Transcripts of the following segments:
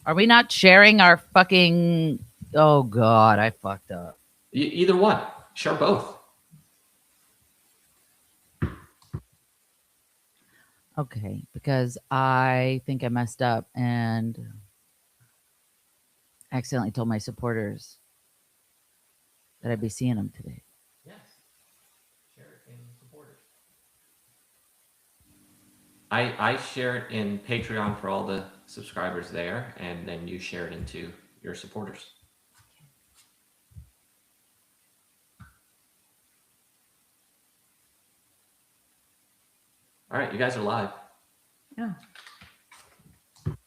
Are we not sharing our fucking? Oh God, I fucked up. Either one. Share both. Okay, because I think I messed up and accidentally told my supporters that I'd be seeing them today. Yes. Share it in supporters. I share it in Patreon for all the subscribers there, and then you share it into your supporters. All right, you guys are live. Oh.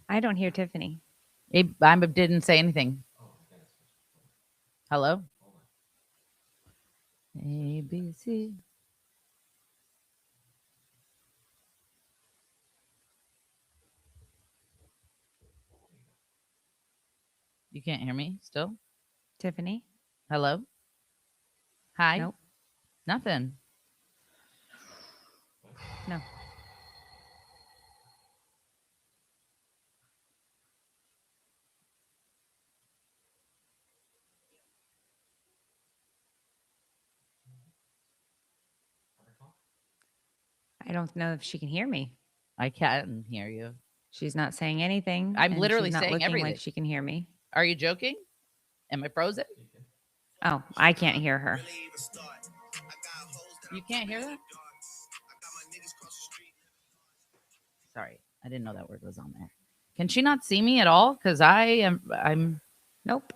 I don't hear Tiffany. I didn't say anything. Hello? A, B, C. You can't hear me still? Tiffany? Hello? Hi? Nope. Nothing. No. I don't know if she can hear me. I can't hear you. She's not saying anything. I'm and literally she's not saying looking everything. like she can hear me. Are you joking? Am I frozen? Oh, I can't hear her. You can't hear that? Sorry, I didn't know that word was on there. Can she not see me at all? Because I'm. Nope.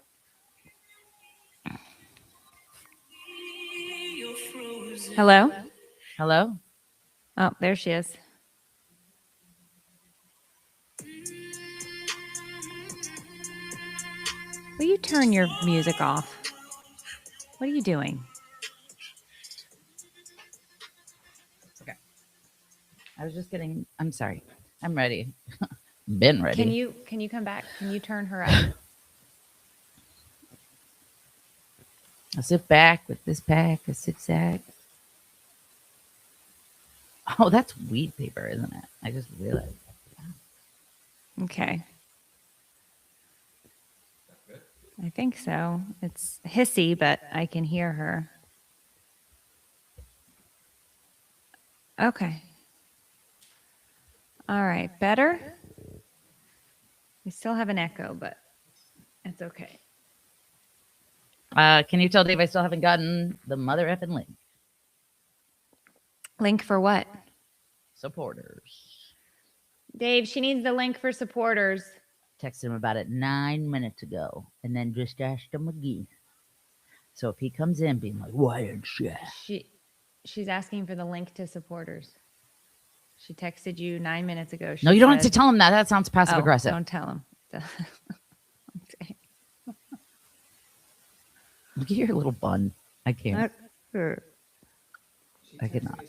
Hello? Hello? Oh, there she is. Will you turn your music off? What are you doing? Okay. I was just getting. I'm sorry. I'm ready. Been ready. Can you come back? Can you turn her up? I'll sit back with this pack of zigzag. Oh, that's weed paper, isn't it? I just realized. Okay. I think so. It's hissy, but I can hear her. Okay. All right. Better? We still have an echo, but it's okay. Can you tell Dave I still haven't gotten the mother effing link? Link for what? Supporters. Dave, she needs the link for supporters. Texted him about it 9 minutes ago and then just asked him again. So if he comes in being like, why didn't she? She's asking for the link to supporters. She texted you 9 minutes ago. No, you don't have to tell him that. That sounds passive aggressive. Don't tell him. Okay. Look at your little bun. I can't. I cannot.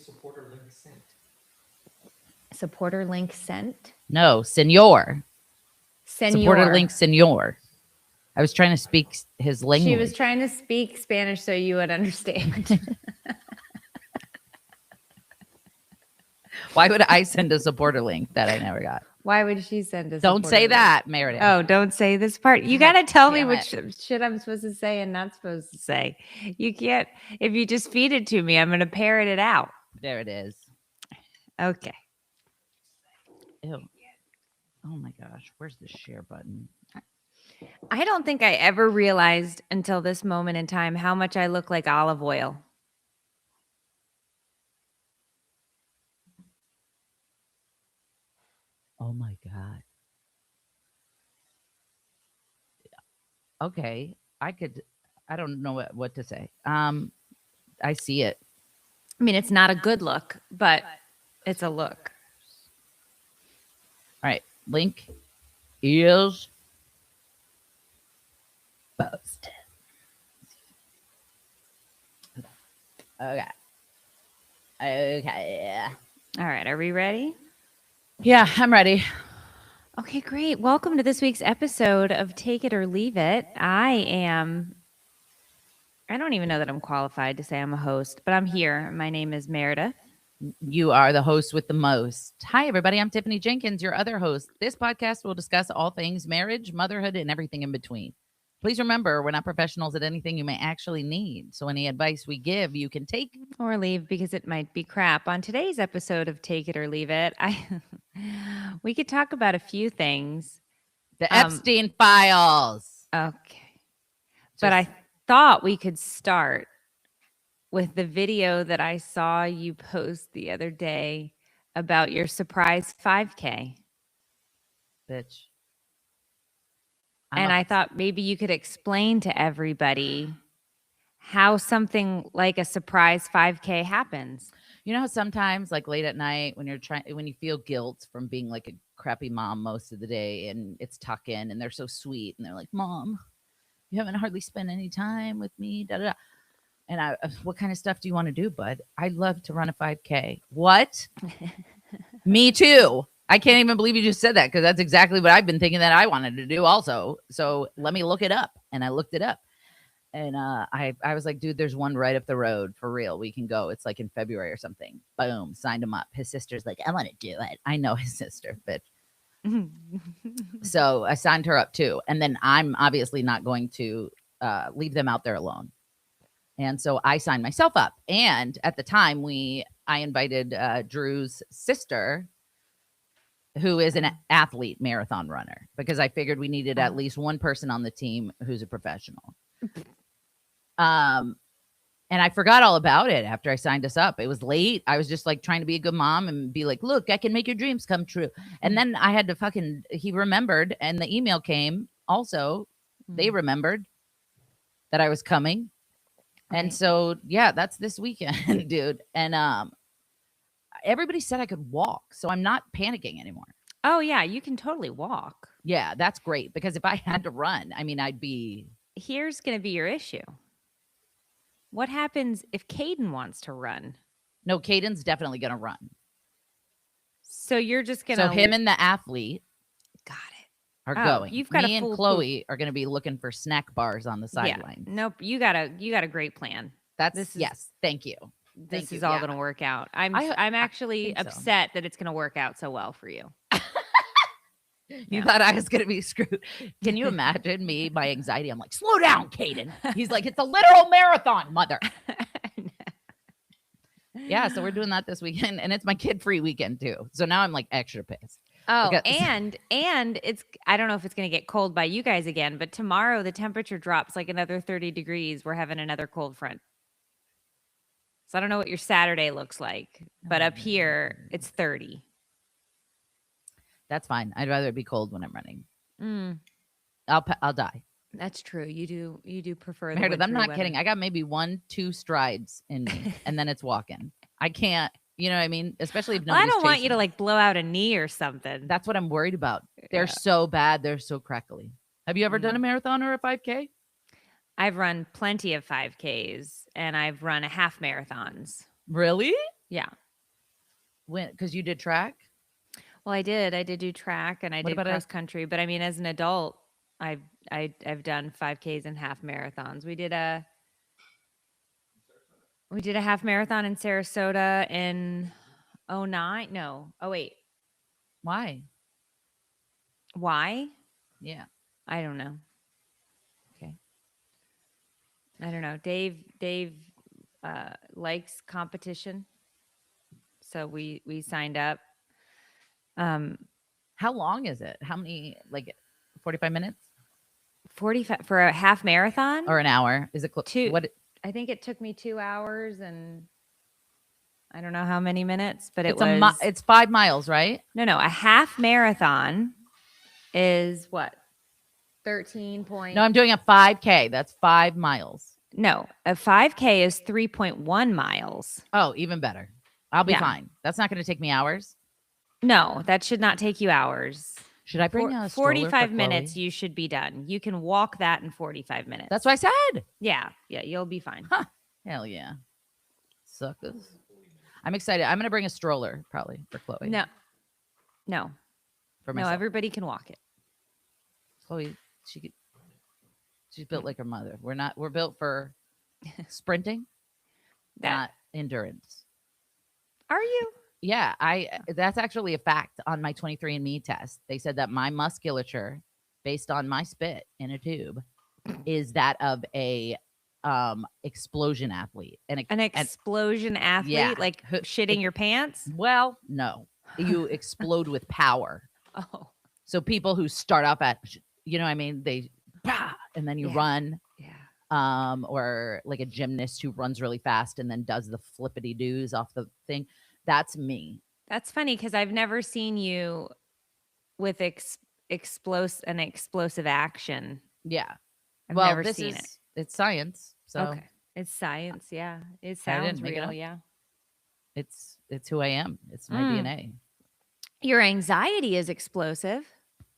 Supporter link sent? No, senor. Senor. Supporter link senor. I was trying to speak his language. She was trying to speak Spanish so you would understand. Why would I send a supporter link that I never got? Why would she send us? Don't say that, Meredith. Oh, don't say this part. You got to tell me which shit I'm supposed to say and not supposed to say. You can't. If you just feed it to me, I'm going to parrot it out. There it is. Okay. Ew. Oh my gosh. Where's the share button? I don't think I ever realized until this moment in time how much I look like olive oil. Oh my God. Okay. I don't know what to say. I see it. I mean, it's not a good look, but it's a look. All right. Link is posted. Okay. Okay. All right. Are we ready? Yeah, I'm ready. Okay, great. Welcome to this week's episode of Take It or Leave It. I don't even know that I'm qualified to say I'm a host, but I'm here. My name is Meredith. You are the host with the most. Hi, everybody. I'm Tiffany Jenkins, your other host. This podcast will discuss all things marriage, motherhood, and everything in between. Please remember, we're not professionals at anything you may actually need. So, any advice we give, you can take or leave because it might be crap. On today's episode of Take It or Leave It, we could talk about a few things. the Epstein files. Okay. But I thought we could start with the video that I saw you post the other day about your surprise 5K. Bitch. I thought maybe you could explain to everybody how something like a surprise 5K happens. You know how sometimes, like late at night, when you feel guilt from being like a crappy mom most of the day, and it's tuck in, and they're so sweet, and they're like, "Mom, you haven't hardly spent any time with me." Da da da. And what kind of stuff do you want to do, bud? I'd love to run a 5K. What? Me too. I can't even believe you just said that, because that's exactly what I've been thinking that I wanted to do also. So let me look it up. And I looked it up. And I was like, dude, there's one right up the road for real. We can go. It's like in February or something. Boom. Signed him up. His sister's like, I want to do it. I know his sister, bitch. So I signed her up too. And then I'm obviously not going to leave them out there alone. And so I signed myself up. And at the time, I invited Drew's sister, who is an athlete marathon runner, because I figured we needed at least one person on the team who's a professional. And I forgot all about it after I signed us up. It was late. I was just like trying to be a good mom and be like, look, I can make your dreams come true. And then I had to he remembered, and the email came also. They remembered that I was coming. Right. And so, yeah, that's this weekend, dude. And everybody said I could walk, so I'm not panicking anymore. Oh, yeah, you can totally walk. Yeah, that's great, because if I had to run, I mean, I'd be... Here's going to be your issue. What happens if Caden wants to run? No, Caden's definitely going to run. So you're just going to... So him and the athlete... Got it. Are going. You've got Me and Chloe are going to be looking for snack bars on the sideline. Yeah. Nope, you got a great plan. Yes, thank you. This is all going to work out. I'm actually upset that it's going to work out so well for you. You thought I was going to be screwed. Can you imagine me, my anxiety? I'm like, slow down, Caden. He's like, it's a literal marathon, mother. Yeah, so we're doing that this weekend, and it's my kid-free weekend too. So now I'm like extra pissed. Oh, and it's, I don't know if it's going to get cold by you guys again, but tomorrow the temperature drops like another 30 degrees. We're having another cold front. So I don't know what your Saturday looks like, but up here it's 30. That's fine. I'd rather it be cold when I'm running. I'll die. That's true. You do prefer the Meredith, I'm not weather. kidding. I got maybe 1-2 strides in me, and then it's walking. I can't, you know what I mean? Especially if nobody's I don't want you to me. like blow out a knee or something. That's what I'm worried about. They're so bad. They're so crackly. Have you ever done a marathon or a 5K? I've run plenty of 5Ks, and I've run a half marathons. Really? Yeah. When? Because you did track? Well, I did. I did do track, and I did cross country. But I mean, as an adult, I've done 5Ks and half marathons. We did a half marathon in Sarasota in 2009. No, 2008. Why? Why? Yeah. I don't know. Okay. I don't know. Dave likes competition, so we signed up. How long is it? How many? Like 45 minutes? 45 for a half marathon or an hour? Is it two? What? I think it took me 2 hours and I don't know how many minutes, but it's 5 miles, right? No, a half marathon is what? 13 point. No, I'm doing a 5K. That's 5 miles. No, a 5K is 3.1 miles. Oh, even better. I'll be fine. That's not going to take me hours. No, that should not take you hours. Should I bring a 45 minutes? You should be done. You can walk that in 45 minutes. That's what I said. Yeah, you'll be fine. Huh. Hell yeah. Suckers. I'm excited. I'm going to bring a stroller probably for Chloe. No. For myself. No, everybody can walk it. Chloe, she's built like her mother. We're built for sprinting, not endurance. Are you? Yeah, that's actually a fact on my 23andMe test. They said that my musculature, based on my spit in a tube, is that of a explosion athlete. An explosion athlete, yeah, like shitting your pants? well, no, you explode with power. Oh, So people who start off at, you know what I mean, they bah, and then you Yeah. run, yeah. or like a gymnast who runs really fast and then does the flippity doos off the thing. That's me. That's funny because I've never seen you with an explosive action. Yeah. I've Well, never this seen is it. it's science. So Okay. It's science. Yeah. It I didn't sounds make it real. up. Yeah. it's who I am. It's my DNA. Your anxiety is explosive.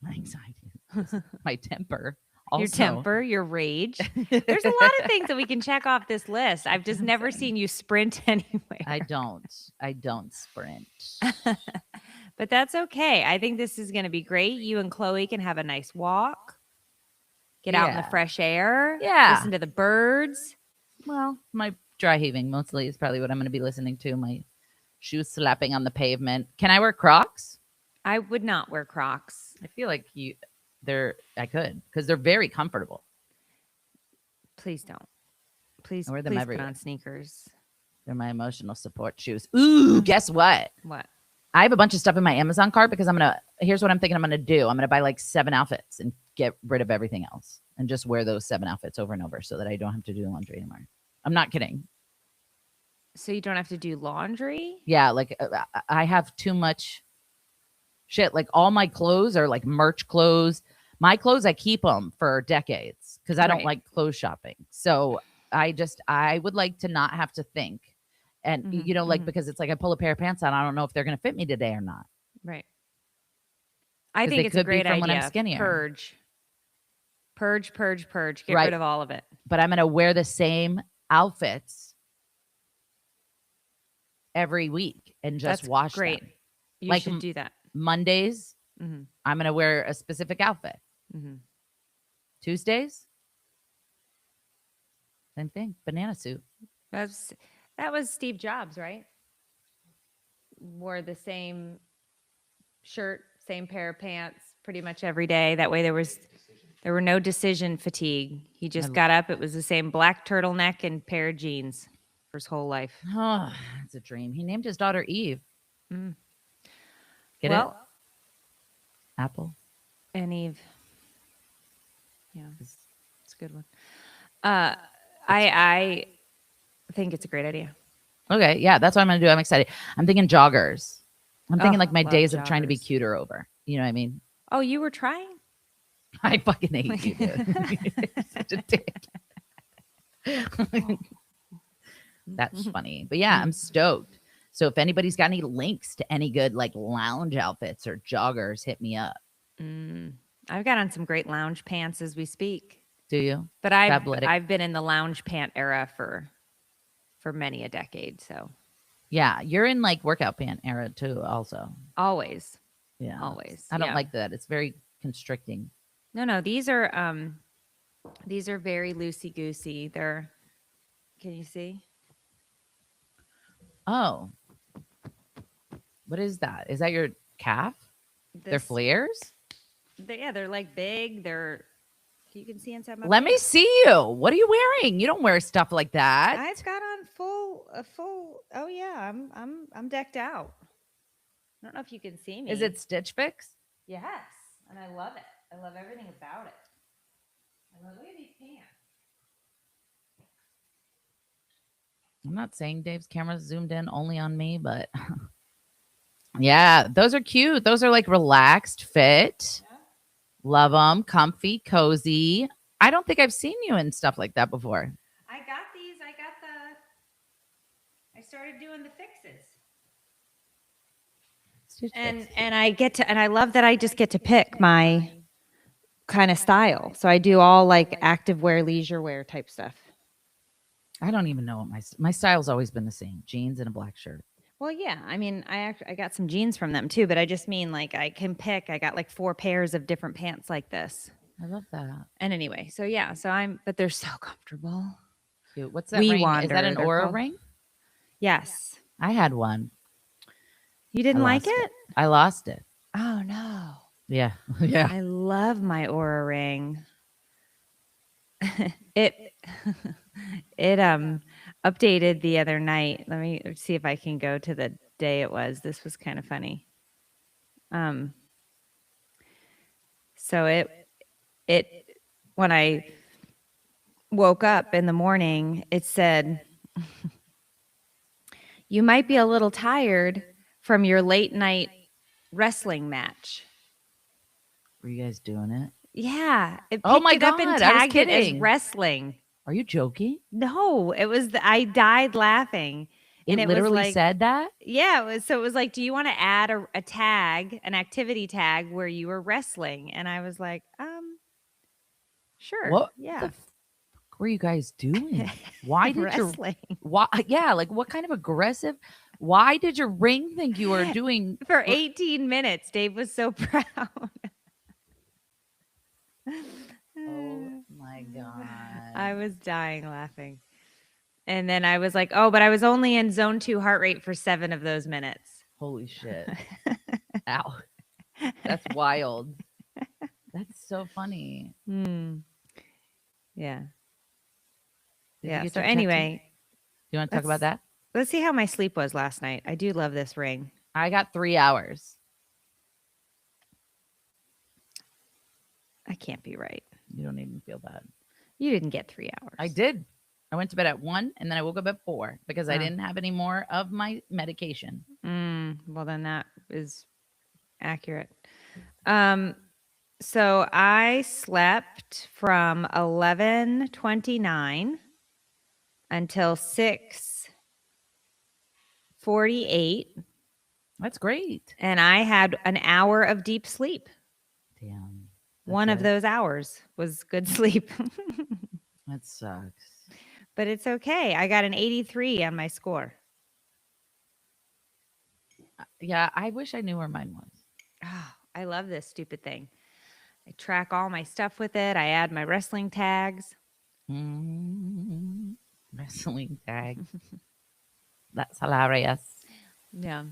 My anxiety, my temper. Also. Your temper, your rage. There's a lot of things that we can check off this list. I've just never seen you sprint anywhere. I don't sprint. But that's okay. I think this is going to be great. You and Chloe can have a nice walk, get out in the Yeah. fresh air, Yeah. listen to the birds. Well, my dry heaving mostly is probably what I'm going to be listening to. My shoes slapping on the pavement. Can I wear Crocs? I would not wear Crocs. I feel like I could, because they're very comfortable. Please don't. Please, I wear them please put everywhere. on sneakers. They're my emotional support shoes. Ooh, guess what? What? I have a bunch of stuff in my Amazon cart because here's what I'm thinking I'm going to do. I'm going to buy like 7 outfits and get rid of everything else and just wear those 7 outfits over and over so that I don't have to do laundry anymore. I'm not kidding. So you don't have to do laundry? Yeah, like I have too much shit. Like all my clothes are like merch clothes. My clothes, I keep them for decades because I don't Right. like clothes shopping. So I would like to not have to think. And, Mhm, you know, like, mhm. because it's like I pull a pair of pants on, I don't know if they're going to fit me today or not. Right. I 'Cause think they it's a could be great from idea. when I'm skinnier. Purge. Get Right. rid of all of it. But I'm going to wear the same outfits every week and just That's wash great. them. You Like should do that. Mondays, Mm-hmm. I'm going to wear a specific outfit. Mm-hmm. Tuesdays, same thing, banana suit. That was Steve Jobs, right? Wore the same shirt, same pair of pants pretty much every day. That way there were no decision fatigue. He just got up. It was the same black turtleneck and pair of jeans for his whole life. Oh, it's a dream. He named his daughter Eve. Mm. Get Well, it? Apple. and Eve. Yeah, it's a good one. I think it's a great idea. Okay, yeah, that's what I'm gonna do. I'm excited. I'm thinking joggers. I'm thinking Oh, like my love days of trying to be joggers. cuter over. You know what I mean? Oh, you were trying? I fucking hate you, dude. You're such a dick. That's funny. But yeah, I'm stoked. So if anybody's got any links to any good like lounge outfits or joggers, hit me up. I've got on some great lounge pants as we speak. Do you? But Fabletic. I've been in the lounge pant era for many a decade. So Yeah, you're in like workout pant era too, also. always. Yeah. Always, I don't yeah. like that. It's very constricting. No, these are very loosey goosey. Can you see? Oh. What is that? Is that your calf? They're This- flares? They're like big. You can see inside my. Let me see you. What are you wearing? You don't wear stuff like that. I've got on a full. Oh yeah, I'm decked out. I don't know if you can see me. Is it Stitch Fix? Yes, and I love it. I love everything about it. Look at these pants. I'm not saying Dave's camera's zoomed in only on me, but yeah, those are cute. Those are like relaxed fit. Yeah. Love them. Comfy, cozy. I don't think I've seen you in stuff like that before. I got these. I started doing the fixes. Stitch Fix. And I love that I just get to pick my kind of style. So I do all like active wear, leisure wear type stuff. I don't even know what my style's always been the same: jeans and a black shirt. Well, yeah. I mean, I got some jeans from them too, but I just mean like I can pick. I got like 4 pairs of different pants like this. I love that. And anyway, so yeah, but they're so comfortable. Cute. What's that We ring? Is that an Wandered, they're Aura called. ring? Yes. I had one. You didn't like lost it? I lost it. Oh no. Yeah. Yeah. I love my Aura ring. it it updated the other night. Let me see if I can go to the day it was. This was kind of funny. So it when I woke up in the morning, it said, "You might be a little tired from your late night wrestling match." Were you guys doing it? Yeah, it Oh picked my it up and God, I was tagged it as kidding. wrestling. Are you joking? No, it was I died laughing. It And it was literally like, said that? yeah, it was like, do you want to add a tag, an activity tag where you were wrestling? And I was like, sure. What Yeah. the fuck were you guys doing? Why did your wrestling why yeah, like what kind of aggressive why did your ring think you were doing for 18 minutes? Dave was so proud. Oh my God. I was dying laughing. And then I was like, oh, but I was only in zone 2 heart rate for 7 of those minutes. Holy shit. Ow. That's wild. That's so funny. Yeah. Did Yeah. you get So your tattoo? anyway, You want to talk about that? let's see how my sleep was last night. I do love this ring. I got 3 hours. I can't be right. You don't even feel bad. You didn't get 3 hours. I did. I went to bed at 1 and then I woke up at 4 because I Oh. didn't have any more of my medication. Well, then that is accurate. So I slept from 11:29 until 6:48, That's great. and I had an hour of deep sleep. Damn. One of those hours was good sleep. That sucks. But it's okay. I got an 83 on my score. Yeah, I wish I knew where mine was. Oh, I love this stupid thing. I track all my stuff with it. I add my wrestling tags. Wrestling tag. That's hilarious. Yeah.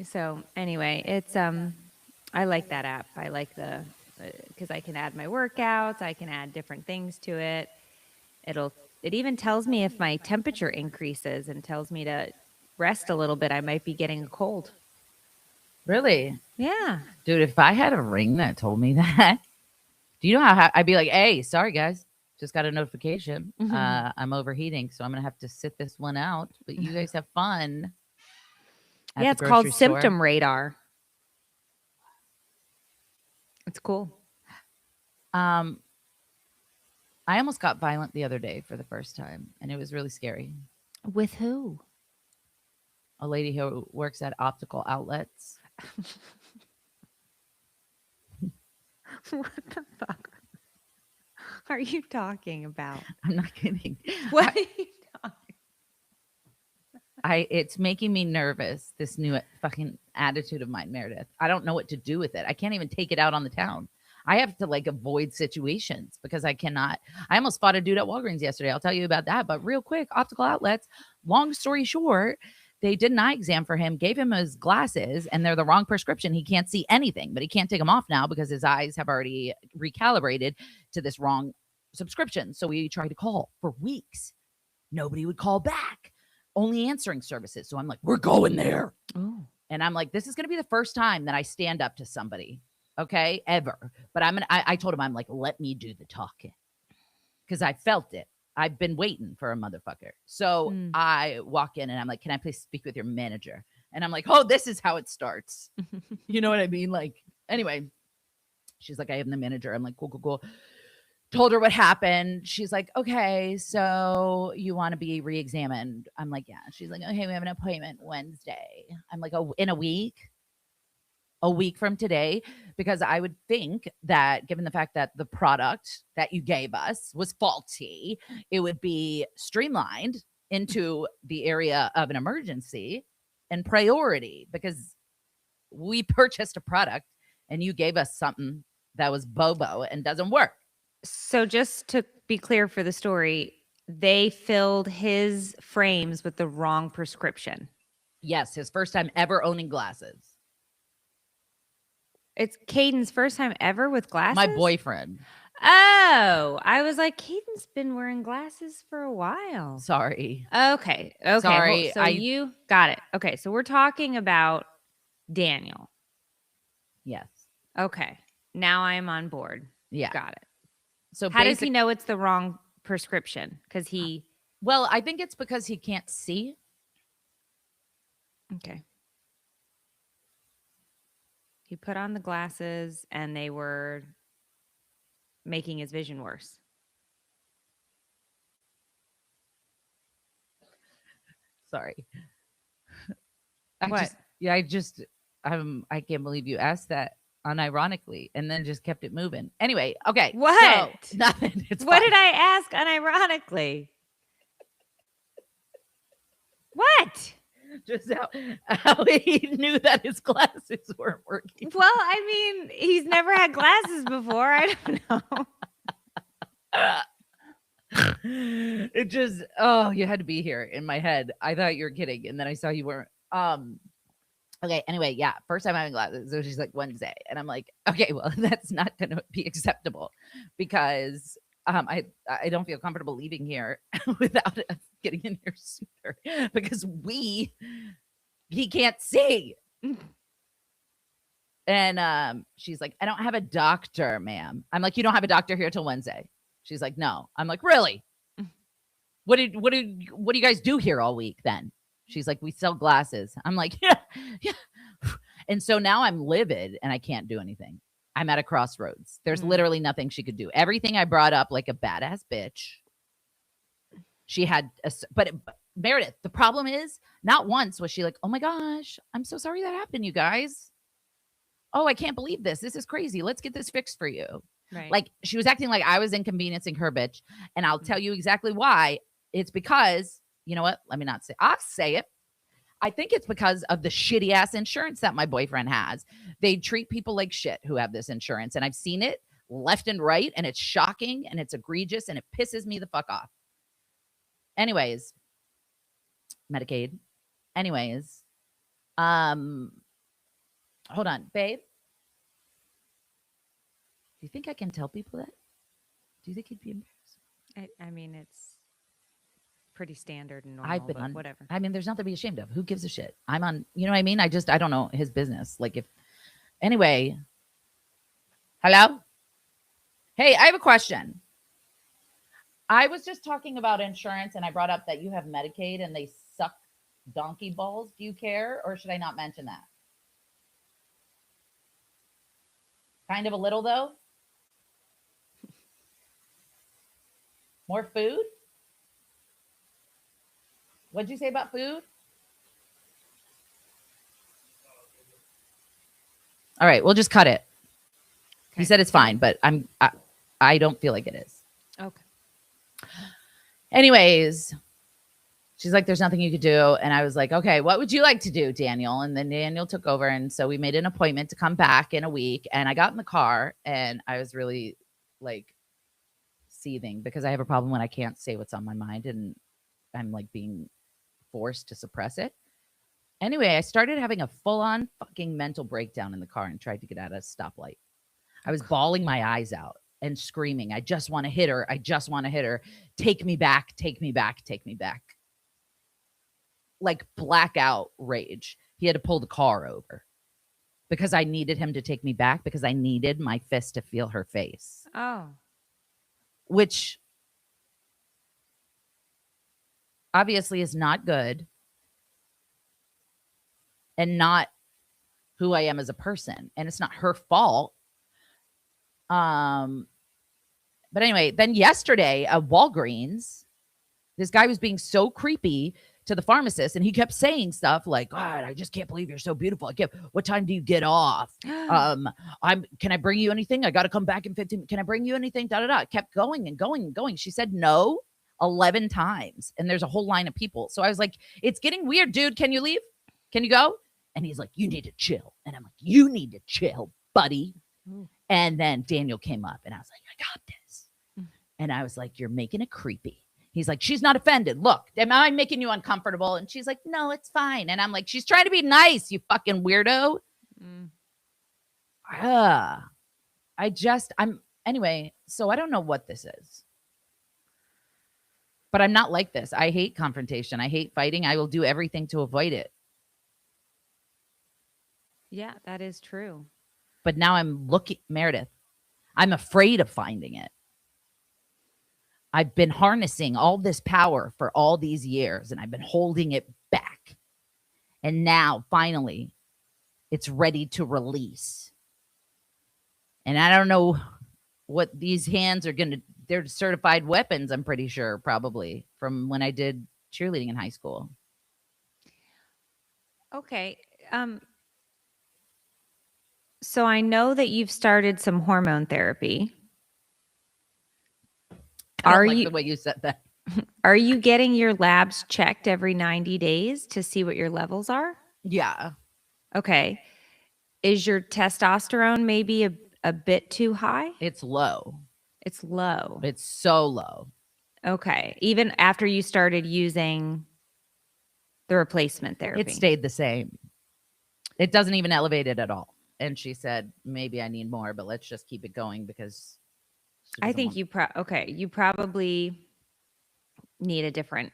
So anyway, it's I like that app. I like the because I can add my workouts. I can add different things to it. It even tells me if my temperature increases and tells me to rest a little bit. I might be getting a cold. Really? Yeah. Dude, if I had a ring that told me that, do you know how I'd be like, hey, sorry guys, just got a notification. I'm overheating, so I'm gonna have to sit this one out. But you guys have fun. Yeah, it's called Symptom Radar. It's cool. I almost got violent the other day for the first time, and it was really scary. With who? A lady who works at optical outlets. What the fuck are you talking about? I'm not kidding. What are you talking? It's making me nervous, this new fucking attitude of mine, Meredith. I don't know what to do with it. I can't even take it out on the town. I have to like avoid situations because I cannot. I almost fought a dude at Walgreens yesterday. I'll tell you about that. But real quick, optical outlets, long story short, they did an eye exam for him, gave him his glasses, and they're the wrong prescription. He can't see anything, but he can't take them off now because his eyes have already recalibrated to this wrong subscription. So we tried to call for weeks. Nobody would call back. Only answering services. So I'm like, we're going there. Oh. And I'm like, this is going to be the first time that I stand up to somebody. Okay, ever. But I told him, I'm like, let me do the talking. Because I felt it. I've been waiting for a motherfucker. So I walk in and I'm like, can I please speak with your manager? And I'm like, oh, this is how it starts. You know what I mean? Like, anyway, she's like, I am the manager. I'm like, cool. Told her what happened. She's like, okay, so you want to be re-examined? I'm like, yeah. She's like, okay, we have an appointment Wednesday. I'm like, oh, in a week? A week from today? Because I would think that given the fact that the product that you gave us was faulty, it would be streamlined into the area of an emergency and priority because we purchased a product and you gave us something that was bobo and doesn't work. So just to be clear for the story, they filled his frames with the wrong prescription. Yes, his first time ever owning glasses. It's Caden's first time ever with glasses? My boyfriend. Oh, I was like, Caden's been wearing glasses for a while. Sorry. Okay. Sorry, So you got it. Okay. So we're talking about Daniel. Yes. Okay. Now I am on board. Yeah. Got it. So how does he know it's the wrong prescription? Because he. Well, I think it's because he can't see. Okay. He put on the glasses and they were making his vision worse. Sorry. What? I can't believe you asked that unironically and then just kept it moving. Anyway, okay. What? So, nothing. It's what fine. did I ask unironically? What? Just how he knew that his glasses weren't working. Well, I mean, he's never had glasses before. I don't know. It just, you had to be here in my head. I thought you were kidding. And then I saw you weren't. Okay. Anyway, yeah. First time having glasses. So she's like Wednesday. And I'm like, okay, well, that's not going to be acceptable because I don't feel comfortable leaving here without us getting in here sooner because he can't see. And she's like, I don't have a doctor, ma'am. I'm like, you don't have a doctor here till Wednesday. She's like, no. I'm like, really? What do you guys do here all week then? She's like, we sell glasses. I'm like, yeah. And so now I'm livid and I can't do anything. I'm at a crossroads. There's literally nothing she could do. Everything I brought up like a badass bitch. She had, but Meredith, the problem is not once was she like, oh my gosh, I'm so sorry that happened, you guys. Oh, I can't believe this. This is crazy. Let's get this fixed for you. Right. Like she was acting like I was inconveniencing her bitch. And I'll tell you exactly why. It's because, you know what? Let me not say, I'll say it. I think it's because of the shitty ass insurance that my boyfriend has. They treat people like shit who have this insurance. And I've seen it left and right. And it's shocking and it's egregious and it pisses me the fuck off. Anyways, Medicaid. Anyways, hold on, babe. Do you think I can tell people that? Do you think he'd be embarrassed? I mean, it's pretty standard and normal, but whatever. I mean, there's nothing to be ashamed of. Who gives a shit? I'm on, you know what I mean? I don't know his business. Like anyway, hello? Hey, I have a question. I was just talking about insurance and I brought up that you have Medicaid and they suck donkey balls. Do you care or should I not mention that? Kind of a little though. More food? What'd you say about food? All right, we'll just cut it. Okay. He said it's fine, but I don't feel like it is. Okay. Anyways, she's like, there's nothing you could do. And I was like, okay, what would you like to do, Daniel? And then Daniel took over. And so we made an appointment to come back in a week. And I got in the car and I was really like seething because I have a problem when I can't say what's on my mind and I'm like being forced to suppress it. Anyway, I started having a full-on fucking mental breakdown in the car and tried to get out of a stoplight. I was bawling my eyes out and screaming, I just want to hit her. I just want to hit her. Take me back. Take me back. Take me back. Like blackout rage. He had to pull the car over because I needed him to take me back because I needed my fist to feel her face. Oh. Which obviously is not good and not who I am as a person. And it's not her fault. But anyway, then yesterday at Walgreens, this guy was being so creepy to the pharmacist and he kept saying stuff like, God, I just can't believe you're so beautiful. What time do you get off? Can I bring you anything? I got to come back in 15. Can I bring you anything? Da, da, da. Kept going and going and going. She said no 11 times. And there's a whole line of people. So I was like, it's getting weird, dude. Can you leave? Can you go? And he's like, you need to chill. And I'm like, you need to chill, buddy. Ooh. And then Daniel came up and I was like, I got this. And I was like, you're making it creepy. He's like, she's not offended. Look, am I making you uncomfortable? And she's like, no, it's fine. And I'm like, she's trying to be nice, you fucking weirdo. Anyway, so I don't know what this is. But I'm not like this. I hate confrontation. I hate fighting. I will do everything to avoid it. Yeah, that is true. But now I'm looking, Meredith, I'm afraid of finding it. I've been harnessing all this power for all these years, and I've been holding it back. And now, finally, it's ready to release. And I don't know what these hands are going to, they're certified weapons, I'm pretty sure, probably, from when I did cheerleading in high school. Okay. So I know that you've started some hormone therapy. I don't like the way you said that. Are you getting your labs checked every 90 days to see what your levels are? Yeah. Okay. Is your testosterone maybe a bit too high? It's low. It's low. It's so low. Okay. Even after you started using the replacement therapy? It stayed the same. It doesn't even elevate it at all. And she said, maybe I need more, but let's just keep it going because I think you probably need a different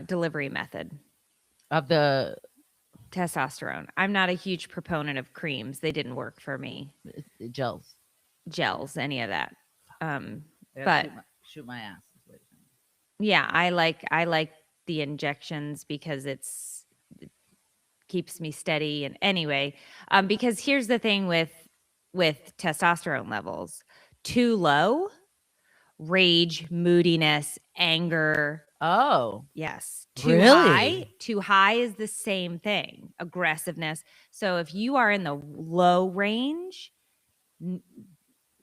delivery method of the testosterone. I'm not a huge proponent of creams. They didn't work for me. Gels, any of that. Yeah, but shoot my ass. Yeah, I like the injections because it keeps me steady. And anyway, because here's the thing with testosterone levels: too low, rage, moodiness, anger. Oh, yes. Really? Too high is the same thing. Aggressiveness. So if you are in the low range,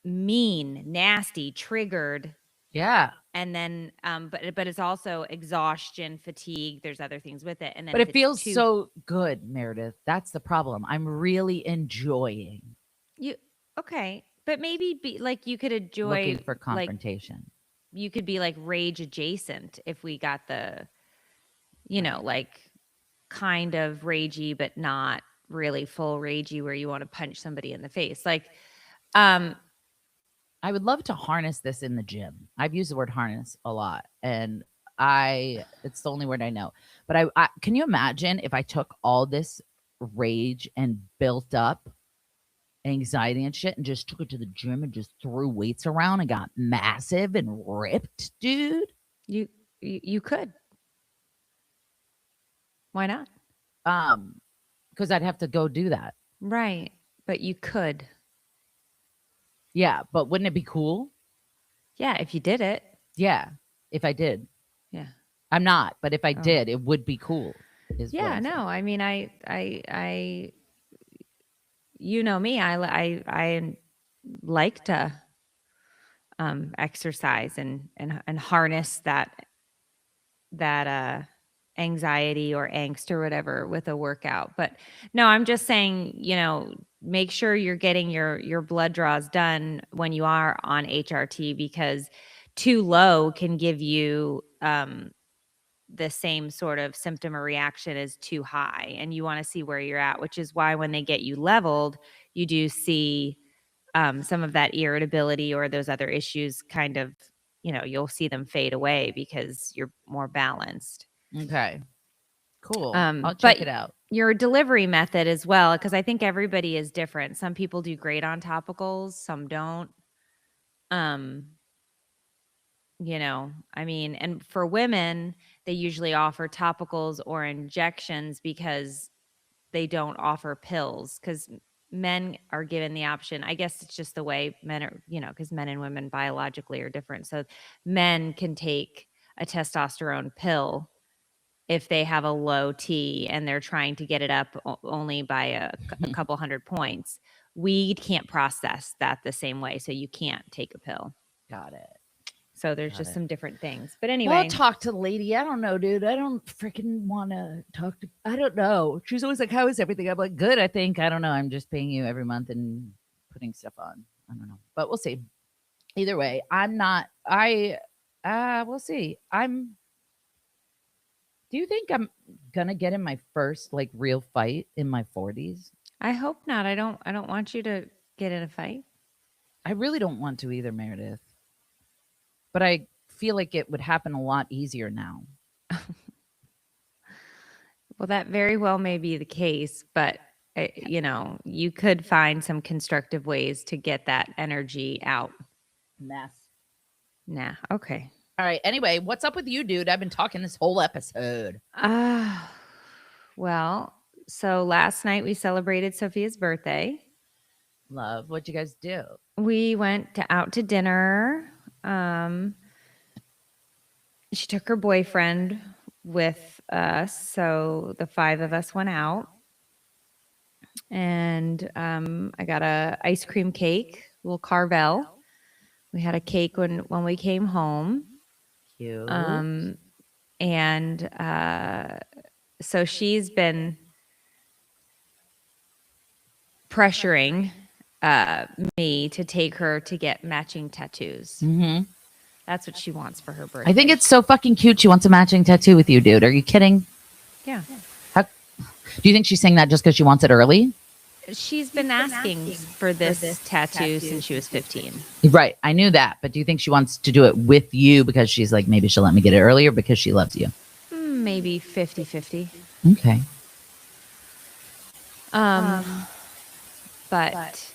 mean, nasty, triggered. Yeah. And then, but it's also exhaustion, fatigue. There's other things with it. And then, but it feels so good, Meredith. That's the problem. I'm really enjoying. Okay, but maybe you could enjoy looking for confrontation. You could be like rage adjacent if we got the, like kind of ragey, but not really full ragey where you want to punch somebody in the face. Like, I would love to harness this in the gym. I've used the word harness a lot, and it's the only word I know. But I can you imagine if I took all this rage and built up anxiety and shit and just took it to the gym and just threw weights around and got massive and ripped, dude? You could. Why not? Because I'd have to go do that. Right. But you could. Yeah, but wouldn't it be cool? Yeah, if you did it. Yeah, if I did. Yeah. I'm not, but if I did, it would be cool. Yeah, no. I mean, I you know me, I like to exercise and harness that anxiety or angst or whatever with a workout. But no, I'm just saying, make sure you're getting your blood draws done when you are on HRT, because too low can give you the same sort of symptom or reaction as too high, and you want to see where you're at, which is why when they get you leveled, you do see some of that irritability or those other issues kind of, you'll see them fade away because you're more balanced. Okay. Cool. I'll check it out. Your delivery method as well, because I think everybody is different. Some people do great on topicals, some don't. I mean, and for women, they usually offer topicals or injections because they don't offer pills, because men are given the option. I guess it's just the way men are, because men and women biologically are different. So men can take a testosterone pill if they have a low T and they're trying to get it up only by a couple hundred points. We can't process that the same way. So you can't take a pill. Got it. So there's just some different things. But anyway. Well, I'll talk to the lady. I don't know, dude. I don't freaking want to talk to, I don't know. She's always like, how is everything? I'm like, good, I think. I don't know. I'm just paying you every month and putting stuff on. I don't know. But we'll see. Either way, I'm not. We'll see. Do you think I'm gonna get in my first like real fight in my 40s? I hope not. I don't want you to get in a fight. I really don't want to either, Meredith. But I feel like it would happen a lot easier now. Well, that very well may be the case, but you could find some constructive ways to get that energy out. Mess. Nah, okay. All right. Anyway, what's up with you, dude? I've been talking this whole episode. Well, so last night we celebrated Sophia's birthday. Love. What'd you guys do? We went out to dinner. She took her boyfriend with us, so the 5 of us went out. And I got a ice cream cake, little Carvel. We had a cake when we came home. Cute. And so she's been pressuring me to take her to get matching tattoos. Mm-hmm. That's what she wants for her birthday. I think it's so fucking cute. She wants a matching tattoo with you, dude. Are you kidding? Yeah. Do you think she's saying that just because she wants it early? She's been asking for this tattoo since she was 15. Right. I knew that. But do you think she wants to do it with you because she's like, maybe she'll let me get it earlier because she loves you? Maybe 50-50. Okay. But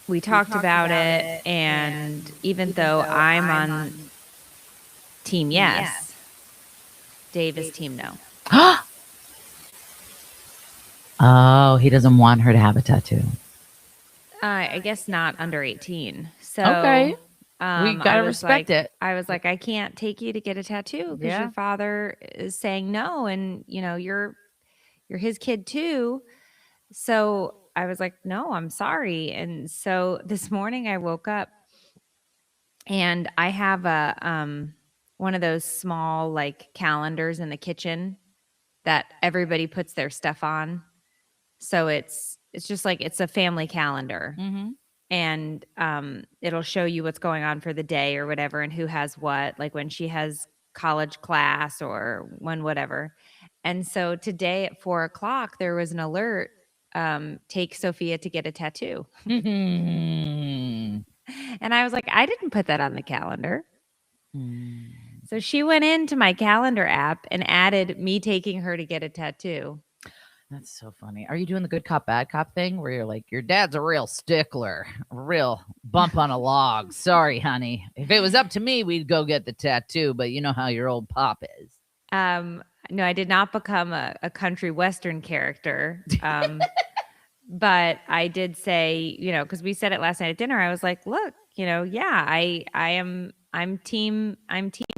we talked about it, and even though I'm on team yes, Dave is team no. Oh, he doesn't want her to have a tattoo. I guess not under 18. So Okay. We gotta respect it. I was like, I can't take you to get a tattoo because Yeah. your father is saying no, and you're his kid too. So I was like, no, I'm sorry. And so this morning I woke up and I have a one of those small like calendars in the kitchen that everybody puts their stuff on. So it's just like it's a family calendar. Mm-hmm. And it'll show you what's going on for the day or whatever and who has what, like when she has college class or when whatever. And so today at 4:00 there was an alert, take Sophia to get a tattoo. And I was like, I didn't put that on the calendar. So she went into my calendar app and added me taking her to get a tattoo. That's so funny. Are you doing the good cop, bad cop thing where you're like, your dad's a real stickler, a real bump on a log? Sorry, honey. If it was up to me, we'd go get the tattoo, but you know how your old pop is. No, I did not become a country western character. But I did say, because we said it last night at dinner, I was like, look, yeah, I'm team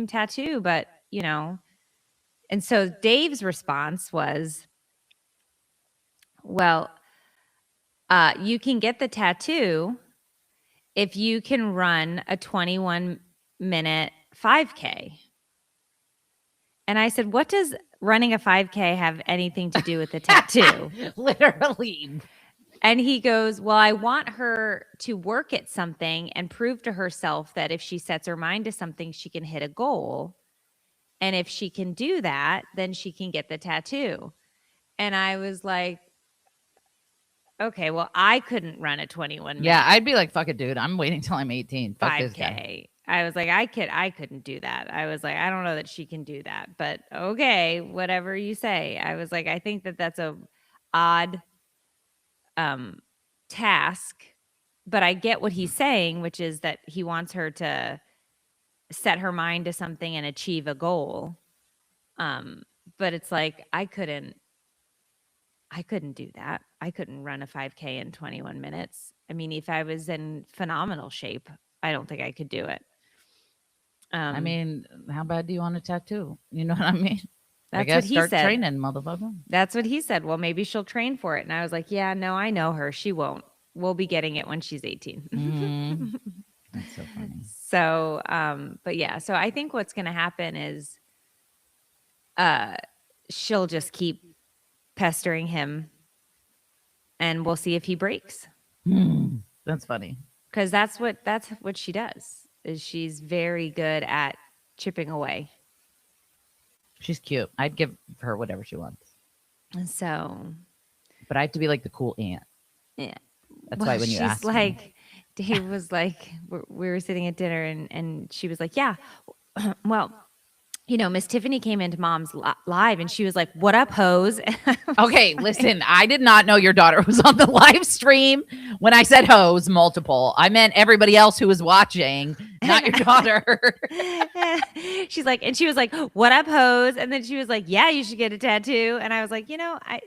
tattoo, but and so Dave's response was, well, you can get the tattoo if you can run a 21-minute 5K. And I said, what does running a 5K have anything to do with the tattoo? Literally. And he goes, well, I want her to work at something and prove to herself that if she sets her mind to something, she can hit a goal. And if she can do that, then she can get the tattoo. And I was like, okay, well, I couldn't run a 21 minute. Yeah, I'd be like, fuck it, dude. I'm waiting till I'm 18. Fuck 5K. this guy. I was like, I couldn't do that. I was like, I don't know that she can do that, but okay, whatever you say. I was like, I think that that's a odd task, but I get what he's saying, which is that he wants her to set her mind to something and achieve a goal. But it's like, I couldn't do that. I couldn't run a 5K in 21 minutes. I mean, if I was in phenomenal shape, I don't think I could do it. I mean, how bad do you want a tattoo? You know what I mean? That's I guess what he start said. training, motherfucker. That's what he said. Well, maybe she'll train for it. And I was like, yeah, no, I know her. She won't. We'll be getting it when she's 18. Mm-hmm. That's so funny. So, but yeah, so I think what's going to happen is she'll just keep pestering him and we'll see if he breaks. That's funny. because that's what she does. Is she's very good at chipping away. She's cute. I'd give her whatever she wants, And so, but I have to be like the cool aunt. yeah. That's Well, why when you she's asked me, like, Dave was like, we were sitting at dinner and she was like, yeah, well, Miss Tiffany came into Mom's live and she was like, "What up, hoes?" And I was okay, like- listen, I did not know your daughter was on the live stream. When I said hoes, multiple, I meant everybody else who was watching, not your daughter. She's like, and she was like, "What up, hoes?" And then she was like, "Yeah, you should get a tattoo." And I was like, I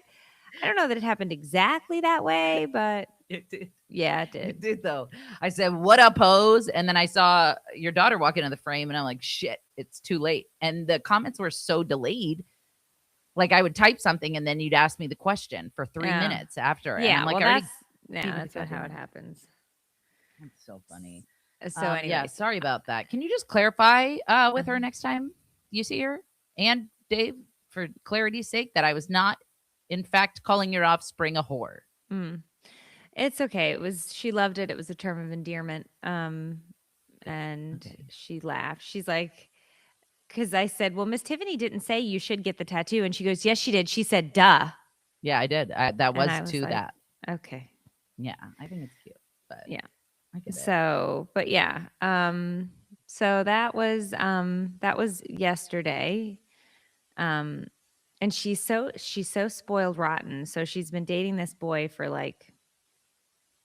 don't know that it happened exactly that way, but It did. yeah, it It did. did though. I said, "What up, hoes?" And then I saw your daughter walk into the frame, and I'm like, "Shit, it's too late." And the comments were so delayed. Like I would type something, and then you'd ask me the question for 3 Yeah. minutes after. And Yeah, I'm like, well, I already. that's gave you that's the not how it tattoo. happens. It's so funny. So Yeah, anyways, sorry about that. Can you just clarify with her next time you see her, and Dave, for clarity's sake, that I was not, in fact, calling your offspring a whore. it's okay. She loved it. It was a term of endearment. And Okay. she laughed. She's like, because I said, well, Miss Tiffany didn't say you should get the tattoo. And she goes, yes, she did. She said, duh. Yeah, I did. That was, And I was to like, that. okay. Yeah, I think it's cute. But Yeah. I get it. So, but yeah. So that was yesterday. And she's so spoiled rotten. So she's been dating this boy for like,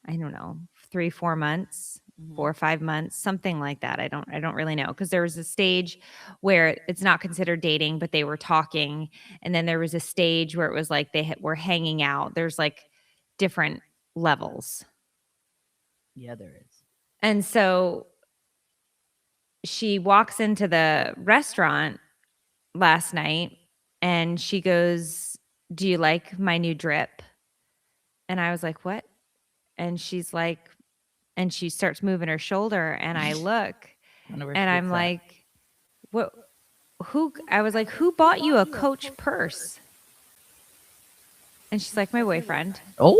I don't know, 3-4 months, Mhm. 4 or 5 months, something like that. I don't really know, because there was a stage where it's not considered dating, but they were talking, and then there was a stage where it was like they were hanging out. There's like different levels. Yeah, there is. And so she walks into the restaurant last night and she goes, "Do you like my new drip?" And I was like, "What?" And she's like, and she starts moving her shoulder, and I look Wonder where and she I'm gets that. like, "What? Who?" I was like, "Who bought you a Coach purse?" And she's like, "My boyfriend." Oh,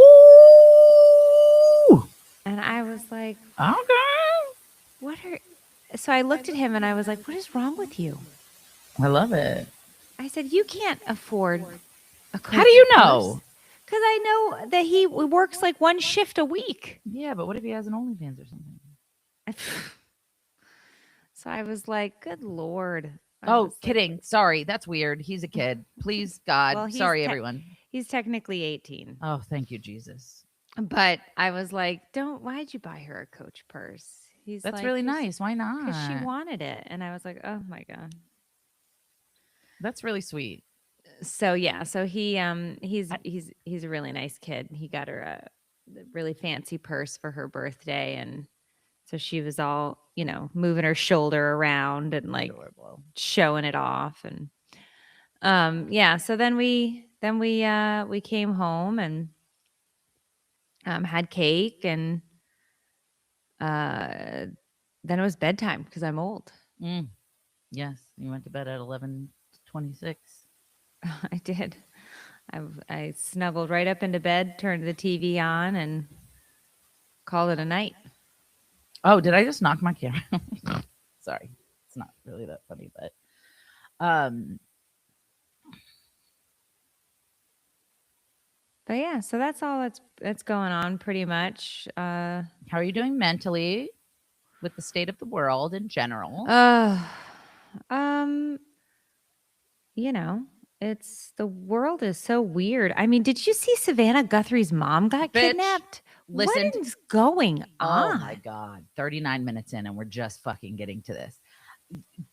And I was like, okay. "What are?" So I looked at him and I was like, "What is wrong with you?" I love it. I said, "You can't afford a Coach How do you know? Because I know that he works like one shift a week. Yeah, but what if he has an OnlyFans or something? So I was like, good Lord. I Oh, was like, kidding. Sorry, that's weird. He's a kid. Please, God. Well, he's Sorry, te- everyone. he's technically 18. Oh, thank you, Jesus. But I was like, why'd you buy her a Coach purse? He's That's like, really nice. Why not? Because she wanted it. And I was like, oh my God. That's really sweet. So yeah, so he's a really nice kid. He got her a really fancy purse for her birthday, and so she was all, moving her shoulder around and like Adorable. showing it off. And yeah, so then we came home and had cake, and then it was bedtime because I'm old. Yes, you went to bed at 11:26. I did. I snuggled right up into bed, turned the TV on, and called it a night. Oh, did I just knock my camera? Sorry, it's not really that funny, but But yeah, so that's all that's going on pretty much. how are you doing mentally with the state of the world in general? Um, it's the world is so weird. I mean, did you see Savannah Guthrie's mom got Bitch, kidnapped? listen. What is going on? Oh my God. 39 minutes in and we're just fucking getting to this.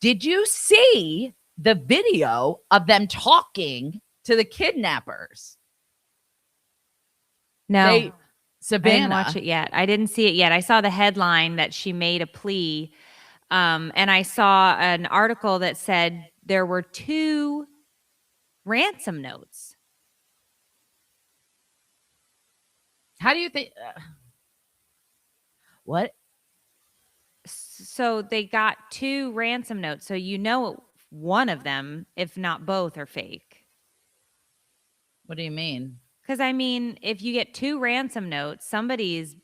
Did you see the video of them talking to the kidnappers? No, Savannah. I didn't watch it yet. I didn't see it yet. I saw the headline that she made a plea. And I saw an article that said there were 2 ransom notes. How do you think? What? So they got 2 ransom notes. So one of them, if not both, are fake. What do you mean? Because I mean, if you get 2 ransom notes, somebody's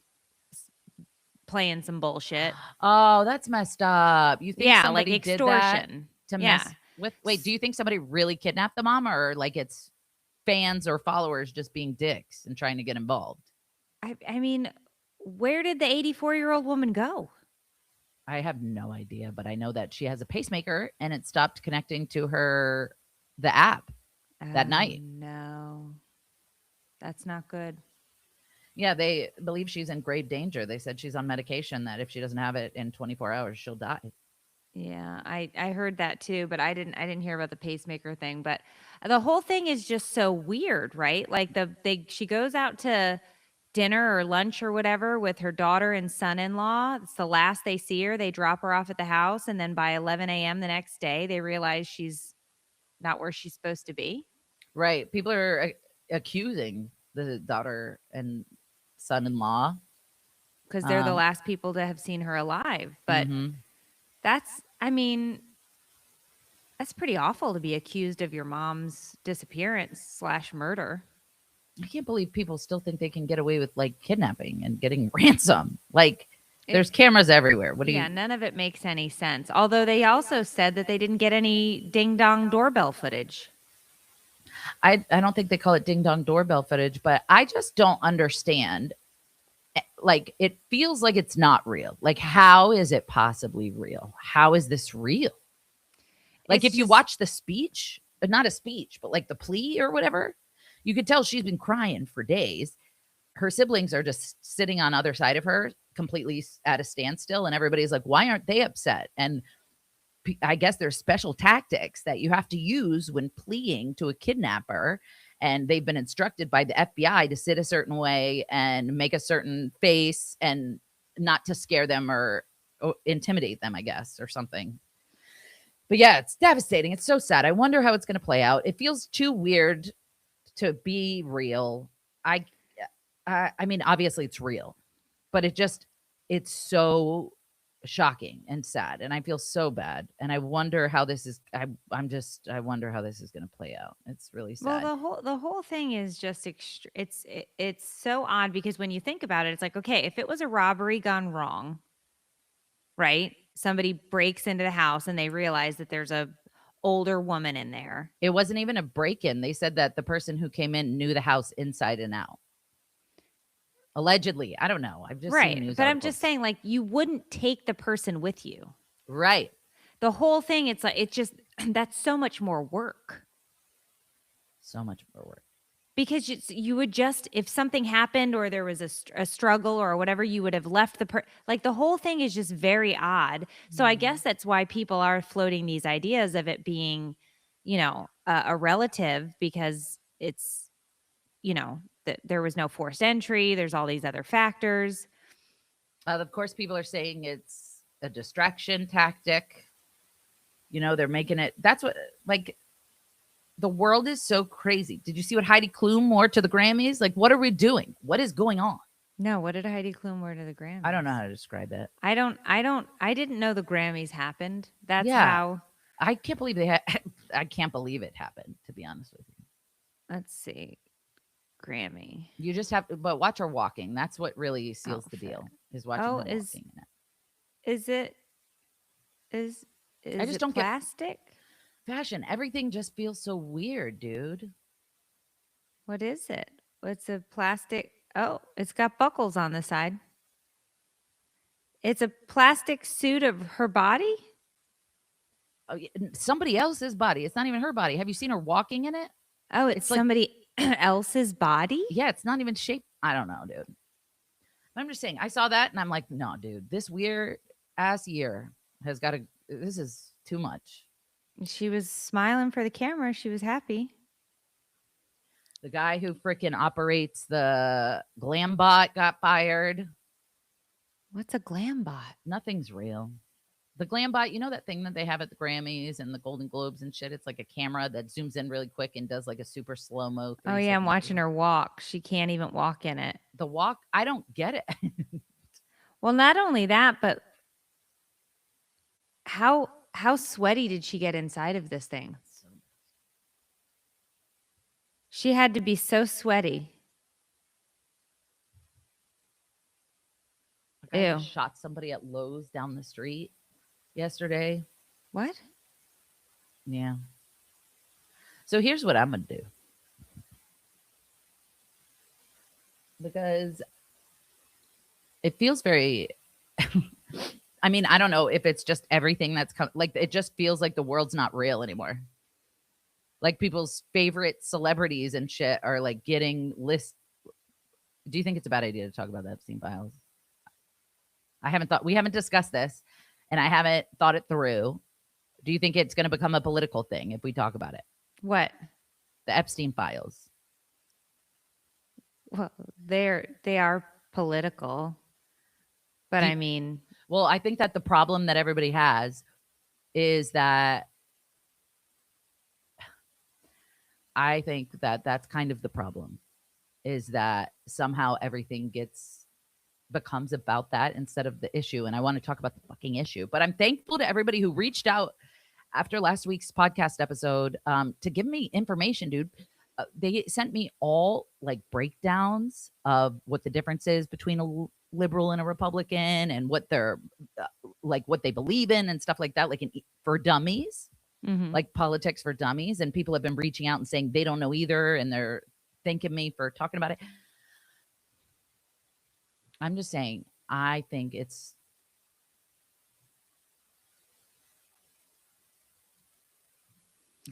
playing some bullshit. Oh, that's messed up. You think Yeah, like somebody did that extortion. to Yeah. mess with? Wait, do you think somebody really kidnapped the mom, or like it's fans or followers just being dicks and trying to get involved? I mean, where did the 84-year-old woman go? I have no idea, but I know that she has a pacemaker and it stopped connecting to the app that night. No. That's not good. Yeah, they believe she's in grave danger. They said she's on medication that if she doesn't have it in 24 hours, she'll die. Yeah, I heard that too, but I didn't hear about the pacemaker thing. But the whole thing is just so weird, right? Like she goes out to dinner or lunch or whatever with her daughter and son-in-law. It's the last they see her. They drop her off at the house, and then by 11 a.m. the next day, they realize she's not where she's supposed to be. Right. People are accusing the daughter and son-in-law because they're the last people to have seen her alive. But I mean, that's pretty awful to be accused of your mom's disappearance / murder. I can't believe people still think they can get away with like kidnapping and getting ransom. Like there's cameras everywhere. What do you? Yeah, none of it makes any sense. Although they also said that they didn't get any ding dong doorbell footage. I don't think they call it ding dong doorbell footage, but I just don't understand. Like it feels like it's not real. Like how is it possibly real? How is this real? Like if you watch the speech, not a speech, but like the plea or whatever, you could tell she's been crying for days. Her siblings are just sitting on other side of her, completely at a standstill, and everybody's like, "Why aren't they upset?" And I guess there's special tactics that you have to use when pleading to a kidnapper, and they've been instructed by the FBI to sit a certain way and make a certain face and not to scare them or intimidate them, I guess, or something. But yeah, it's devastating. It's so sad. I wonder how it's going to play out. It feels too weird to be real. I mean, obviously it's real, but it's so shocking and sad, and I feel so bad, and I wonder how this is. I wonder how this is going to play out. It's really sad. Well, the whole thing is just it's so odd because when you think about it, it's like, okay, if it was a robbery gone wrong, right? Somebody breaks into the house and they realize that there's a older woman in there. It wasn't even a break-in. They said that the person who came in knew the house inside and out. Allegedly. I don't know. I've just seen news but articles. I'm just saying, like, you wouldn't take the person with you. Right. The whole thing, it's like, it's just, that's so much more work. So much more work. Because you would just, if something happened or there was a struggle or whatever, you would have left like the whole thing is just very odd. So I guess that's why people are floating these ideas of it being, a relative, because it's, that there was no forced entry. There's all these other factors. Of course, people are saying it's a distraction tactic. They're making it. That's what, like, the world is so crazy. Did you see what Heidi Klum wore to the Grammys? Like, what are we doing? What is going on? No, what did Heidi Klum wear to the Grammys? I don't know how to describe it. I didn't know the Grammys happened. That's how. I can't believe I can't believe it happened, to be honest with you. Let's see. Grammy. You just have to, but watch her walking. That's what really seals the deal, is watching her walking in it. Is it, I just don't plastic? Fashion. Everything just feels so weird, dude. What is it? It's a plastic. Oh, it's got buckles on the side. It's a plastic suit of her body? Oh, somebody else's body. It's not even her body. Have you seen her walking in it? Oh, it's somebody else's body? Yeah, it's not even shaped. I don't know, dude. I'm just saying, I saw that and I'm like, no, dude, this weird ass year has got to, this is too much. She was smiling for the camera. She was happy. The guy who freaking operates the glam bot got fired. What's a glam bot? Nothing's real. The glam bot, that thing that they have at the Grammys and the Golden Globes and shit? It's like a camera that zooms in really quick and does like a super slow-mo. Oh, yeah, I'm watching her walk. She can't even walk in it. The walk? I don't get it. Well, not only that, but how sweaty did she get inside of this thing? She had to be so sweaty. guy Ew. just shot somebody at Lowe's down the street yesterday. What? Yeah. So here's what I'm gonna do, because it feels very. I mean, I don't know if it's just everything that's like it just feels like the world's not real anymore. Like people's favorite celebrities and shit are like getting lists. Do you think it's a bad idea to talk about the Epstein files? We haven't discussed this, and I haven't thought it through. Do you think it's going to become a political thing if we talk about it? What? The Epstein files. Well, they are political, but Do you- I mean, Well, I think that the problem that everybody has is that I think that that's kind of the problem, is that somehow everything becomes about that instead of the issue. And I want to talk about the fucking issue. But I'm thankful to everybody who reached out after last week's podcast episode to give me information, dude. They sent me all like breakdowns of what the difference is between a liberal and a Republican, and what they're like, what they believe in and stuff like that, like for dummies, mhm. like politics for dummies. And people have been reaching out and saying they don't know either, and they're thanking me for talking about it. I'm just saying, I think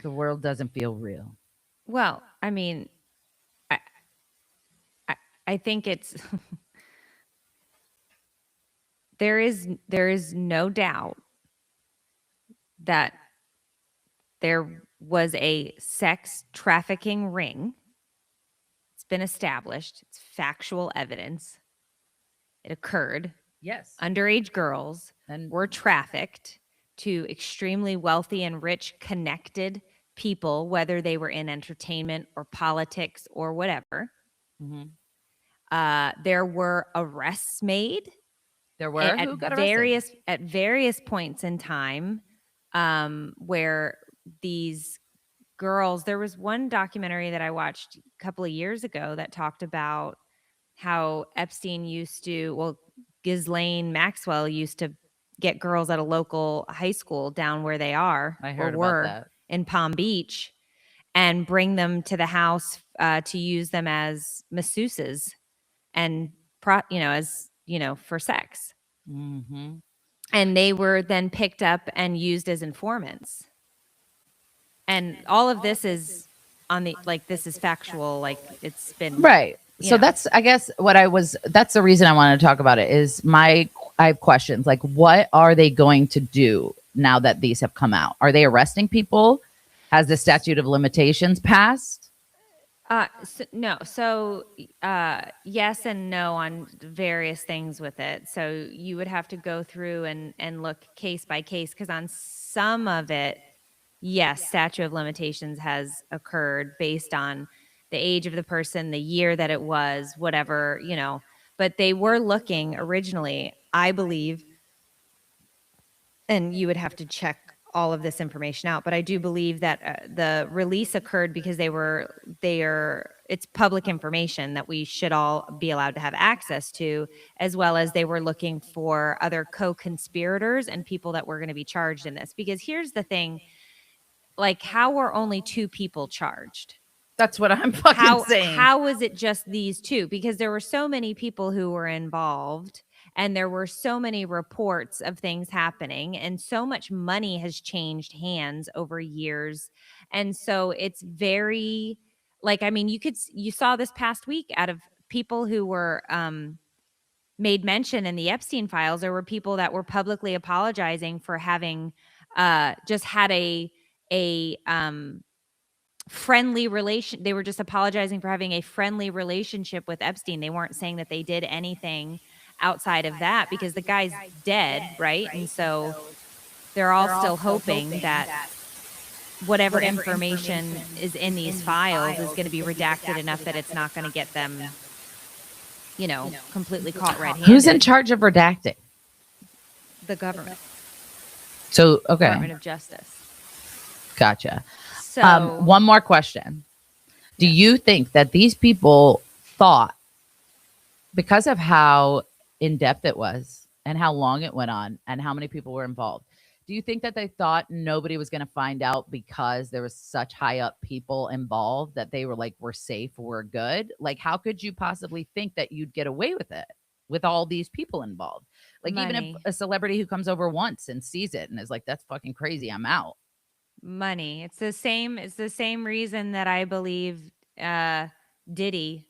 the world doesn't feel real. Well, I mean, I I think it's there is no doubt that there was a sex trafficking ring. It's been established. It's factual evidence. It occurred. Yes. Underage girls And were trafficked to extremely wealthy and rich, connected people, whether they were in entertainment or politics or whatever. mhm. There were arrests made There were who got arrested? at various points in time, where these girls. There was one documentary that I watched a couple of years ago that talked about how Epstein Ghislaine Maxwell used to get girls at a local high school down where they are I or heard about were that. in Palm Beach, and bring them to the house to use them as masseuses and for sex. Mm-hmm. And they were then picked up and used as informants. And all of this is this is factual, like it's been Right. So that's, I guess, that's the reason I wanted to talk about it is I have questions. Like, what are they going to do now that these have come out? Are they arresting people? Has the statute of limitations passed? No. So yes and no on various things with it. So you would have to go through and look case by case, because on some of it, yes, statute of limitations has occurred based on the age of the person, the year that it was, whatever, but they were looking originally, I believe, and you would have to check all of this information out, but I do believe that the release occurred because it's public information that we should all be allowed to have access to, as well as they were looking for other co-conspirators and people that were going to be charged in this. Because here's the thing, like, how were only 2 people charged? That's what I'm fucking saying. How was it just these 2? Because there were so many people who were involved, and there were so many reports of things happening, and so much money has changed hands over years. And so it's very, like, I mean, you saw this past week, out of people who were made mention in the Epstein files, there were people that were publicly apologizing for having just had a friendly relation. They were just apologizing for having a friendly relationship with Epstein. They weren't saying that they did anything outside of that, because the guy's dead, right? And so they're all still hoping that whatever information is in these files is going to be redacted enough that it's not going to get them, completely caught red-handed. Who's in charge of redacting? The government. So, okay. Department of Justice. Gotcha. So One more question. Do you think that these people thought, because of how in depth it was and how long it went on and how many people were involved. Do you think that they thought nobody was going to find out because there was such high up people involved that they were like, we're safe, we're good? Like, how could you possibly think that you'd get away with it with all these people involved? Like, even if Money. a celebrity who comes over once and sees it and is like, that's fucking crazy, I'm out. Money. It's the same reason that I believe Diddy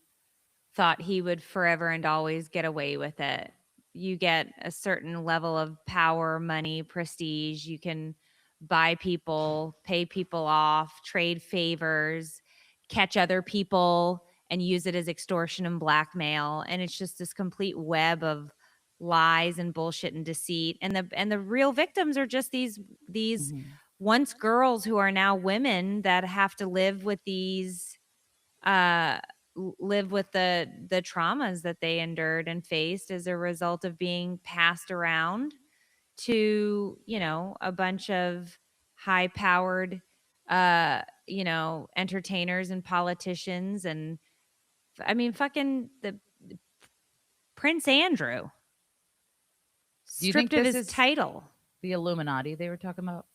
thought he would forever and always get away with it. You get a certain level of power, money, prestige. You can buy people, pay people off, trade favors, catch other people, and use it as extortion and blackmail. And it's just this complete web of lies and bullshit and deceit. And the real victims are just these Mhm. once girls who are now women that have to live with these uh live with the traumas that they endured and faced as a result of being passed around to, a bunch of high powered entertainers and politicians. And I mean, fucking the Prince Andrew Do you think stripped of this his is title. the Illuminati they were talking about?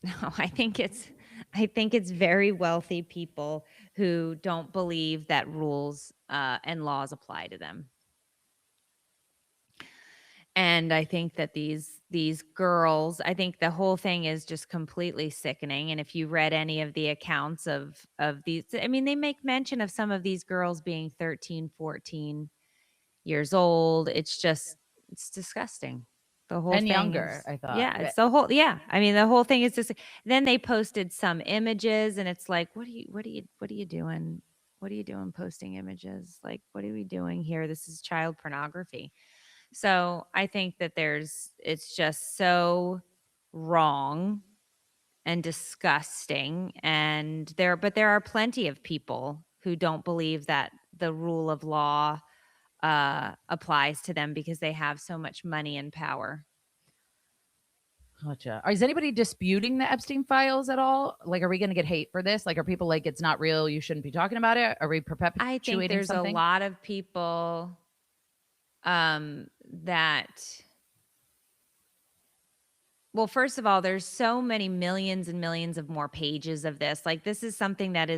No, I think it's very wealthy people who don't believe that rules and laws apply to them. And I think that these girls, I think the whole thing is just completely sickening. And if you read any of the accounts of these, I mean, they make mention of some of these girls being 13, 14 years old. It's disgusting. The whole And thing younger, is, I thought. yeah, it's the whole, yeah. I mean, the whole thing is just, then they posted some images and it's like, what are you doing? What are you doing posting images? Like, what are we doing here? This is child pornography. So I think that it's just so wrong and disgusting. And but there are plenty of people who don't believe that the rule of law applies to them because they have so much money and power. Gotcha. Is anybody disputing the Epstein files at all? Like, are we going to get hate for this? Like, are people like, it's not real, you shouldn't be talking about it? Are we I think perpetuating there's a something? lot of people that, well, first of all, there's so many millions and millions of more pages of this. Like, this is something that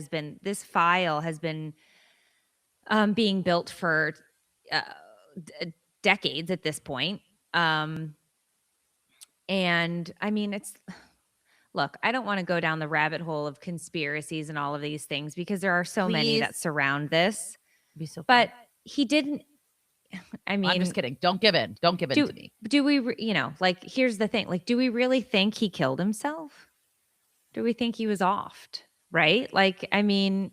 this file has been being built for uh, decades at this point. And I mean, look, I don't want to go down the rabbit hole of conspiracies and all of these things because there are so many that Please. surround this. Be so fun. But he didn't. I mean, I'm just kidding. Don't give in. Don't give in to me. Do we, like, here's the thing. Like, do we really think he killed himself? Do we think he was offed? Right? Like, I mean,